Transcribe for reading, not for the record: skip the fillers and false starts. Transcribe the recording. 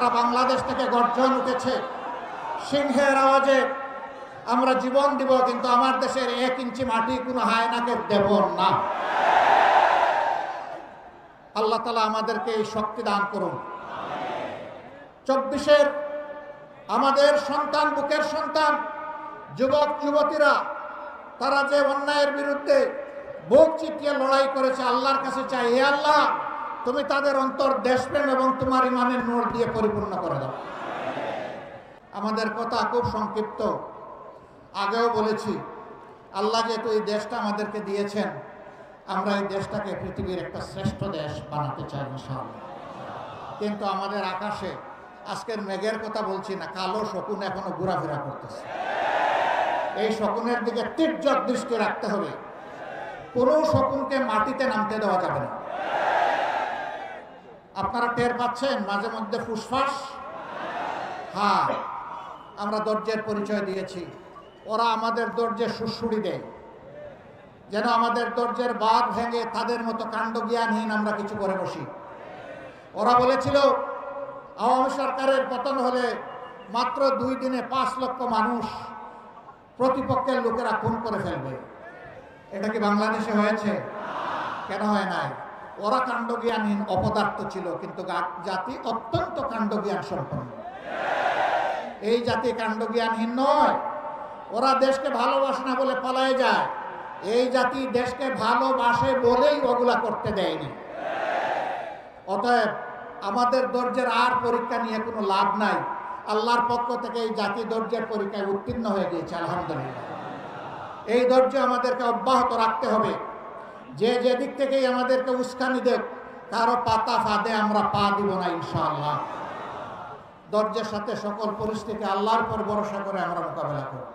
সারা বাংলাদেশ থেকে গর্জন উঠেছে, সিংহের আওয়াজে আমরা জীবন দিব, কিন্তু আমার দেশের 1 ইঞ্চি মাটি কোনো হায়নাকে দেব না। আল্লাহ তাআলা আমাদেরকে এই শক্তি দান করুন। 24-এর আমাদের সন্তান, বুকের সন্তান, যুবক যুবতীরা, তারা যে অন্যায়ের বিরুদ্ধে বুক চিতিয়ে লড়াই করেছে, আল্লাহর কাছে চাই, হে আল্লাহ, তুমি তাদের অন্তর দেশপ্রেম এবং তোমার ইমানের নূর দিয়ে পরিপূর্ণ করে দাও। আমাদের কথা খুব সংক্ষিপ্ত, আগেও বলেছি, আল্লাহ যেহেতু এই দেশটা আমাদেরকে দিয়েছেন, আমরা এই দেশটাকে পৃথিবীর একটা শ্রেষ্ঠ দেশ বানাতে চাই ইনশাআল্লাহ। কিন্তু আমাদের আকাশে, আজকের মেঘের কথা বলছি না, কালো শকুন এখনো ঘোরাফেরা করতেছে। এই শকুনের দিকে তীর্যক দৃষ্টি রাখতে হবে। কোনো শকুনকে মাটিতে নামতে দেওয়া যাবে না। আপনারা টের পাচ্ছেন মাঝে মধ্যে ফুসফাস? হ্যাঁ, আমরা ধৈর্যের পরিচয় দিয়েছি, ওরা আমাদের ধৈর্যের সুড়সুড়ি দেয়, যেন আমাদের ধৈর্যের বাঁধ ভেঙে তাদের মতো কাণ্ডজ্ঞানহীন আমরা কিছু করে বসি। ওরা বলেছিল আওয়ামী সরকারের পতন হলে মাত্র 2 দিনে 5 লক্ষ মানুষ প্রতিপক্ষের লোকেরা খুন করে ফেলবে। এটা কি বাংলাদেশে হয়েছে? কেন হয় নাই? ওরা কাণ্ডজ্ঞানহীন অপদার্থ ছিল, কিন্তু জাতি অত্যন্ত কাণ্ডজ্ঞান সম্পন্ন। এই জাতি কাণ্ডজ্ঞানহীন নয়। ওরা দেশকে ভালোবাসে না বলে পালায় যায়, এই জাতি দেশকে ভালোবাসে বলেই ওগুলা করতে দেয়নি। অতএব আমাদের ধৈর্যের আর পরীক্ষা নিয়ে কোনো লাভ নাই। আল্লাহর পক্ষ থেকে এই জাতি ধৈর্যের পরীক্ষায় উত্তীর্ণ হয়ে গিয়েছে, আলহামদুলিল্লাহ। এই ধৈর্য আমাদেরকে অব্যাহত রাখতে হবে। যে যেদিক থেকেই আমাদেরকে উস্কানি দেখ, কারো পাতা ফাঁদে আমরা পা দিব না ইনশাআল্লাহ। ধৈর্যের সাথে সকল পরিস্থিতি আল্লাহর উপর ভরসা করে আমরা মোকাবেলা করব।